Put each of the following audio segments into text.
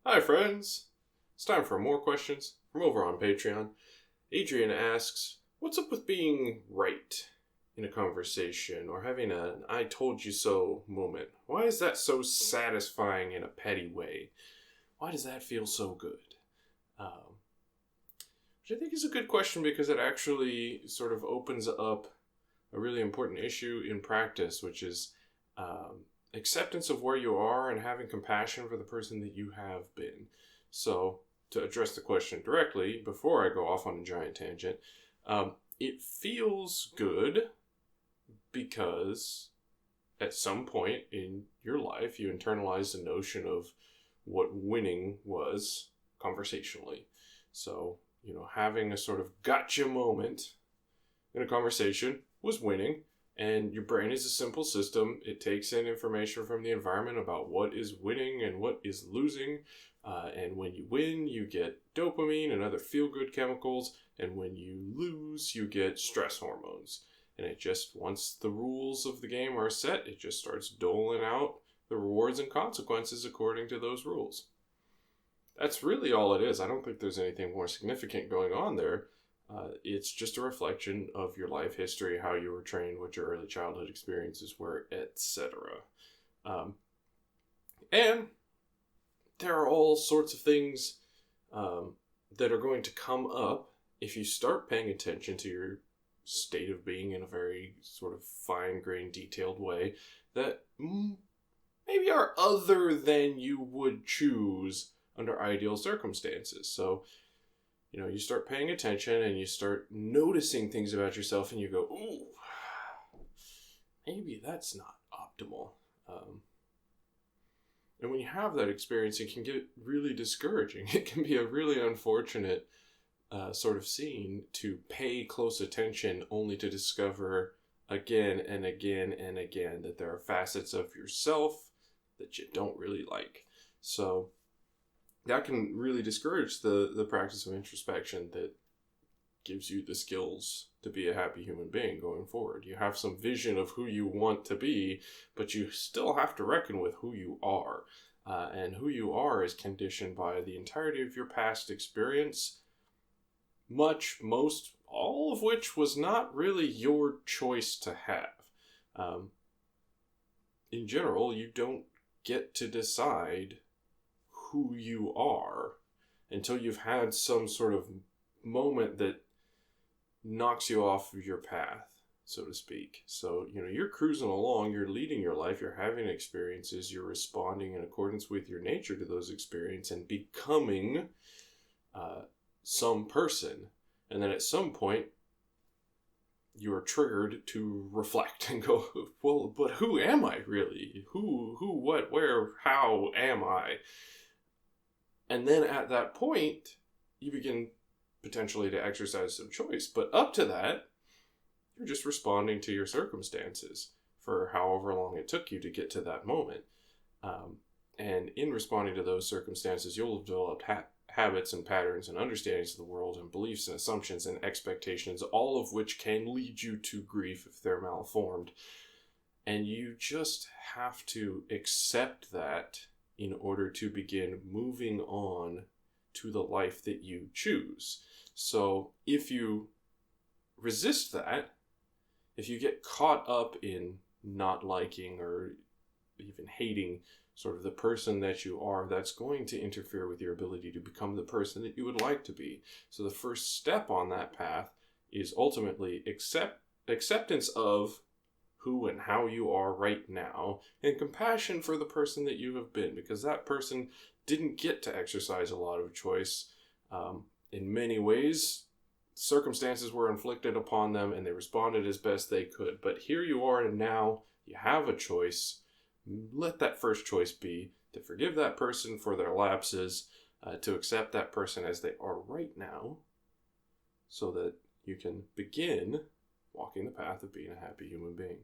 Hi, friends. It's time for more questions from over on Patreon. Adrienne asks, what's up with being right in a conversation or having an I told you so moment? Why is that so satisfying in a petty way? Why does that feel so good? Um, which I think is a good question because it actually sort of opens up a really important issue in practice, which is acceptance of where you are and having compassion for the person that you have been. So, to address the question directly, before I go off on a giant tangent, it feels good because at some point in your life you internalize the notion of what winning was conversationally. So, having a sort of gotcha moment in a conversation was winning. And your brain is a simple system. It takes in information from the environment about what is winning and what is losing. And when you win, you get dopamine and other feel-good chemicals. And when you lose, you get stress hormones. And it just, once the rules of the game are set, it just starts doling out the rewards and consequences according to those rules. That's really all it is. I don't think there's anything more significant going on there. It's just a reflection of your life history, how you were trained, what your early childhood experiences were, etc. And there are all sorts of things that are going to come up if you start paying attention to your state of being in a very sort of fine-grained, detailed way that maybe are other than you would choose under ideal circumstances. So, you start paying attention and you start noticing things about yourself and you go, ooh, maybe that's not optimal. And when you have that experience, it can get really discouraging. It can be a really unfortunate sort of scene to pay close attention only to discover again and again and again that there are facets of yourself that you don't really like. So that can really discourage the practice of introspection that gives you the skills to be a happy human being going forward. You have some vision of who you want to be, but you still have to reckon with who you are. And who you are is conditioned by the entirety of your past experience, most, all of which was not really your choice to have. In general, you don't get to decide who you are until you've had some sort of moment that knocks you off of your path, so to speak. So, you're cruising along, you're leading your life, you're having experiences, you're responding in accordance with your nature to those experiences and becoming some person. And then at some point, you are triggered to reflect and go, well, but who am I really? Who, what, where, how am I? And then at that point, you begin potentially to exercise some choice. But up to that, you're just responding to your circumstances for however long it took you to get to that moment. And in responding to those circumstances, you'll have developed habits and patterns and understandings of the world and beliefs and assumptions and expectations, all of which can lead you to grief if they're malformed. And you just have to accept that in order to begin moving on to the life that you choose. So if you resist that, if you get caught up in not liking or even hating sort of the person that you are, that's going to interfere with your ability to become the person that you would like to be. So the first step on that path is ultimately acceptance of who and how you are right now, and compassion for the person that you have been, because that person didn't get to exercise a lot of choice. In many ways, circumstances were inflicted upon them and they responded as best they could. But here you are, and now you have a choice. Let that first choice be to forgive that person for their lapses, to accept that person as they are right now, so that you can begin walking the path of being a happy human being.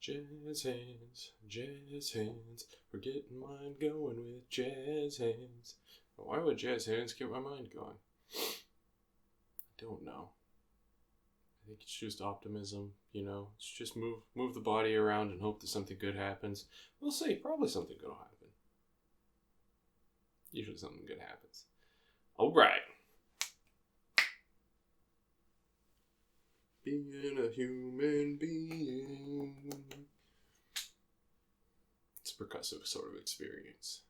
Jazz hands, we're getting mine going with jazz hands. Why would jazz hands get my mind going? I don't know. I think it's just optimism, you know. It's just move the body around and hope that something good happens. We'll see. Probably something good will happen. Usually something good happens. All right. Being a human being. It's a percussive sort of experience.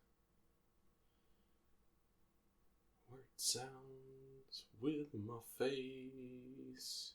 Word sounds with my face.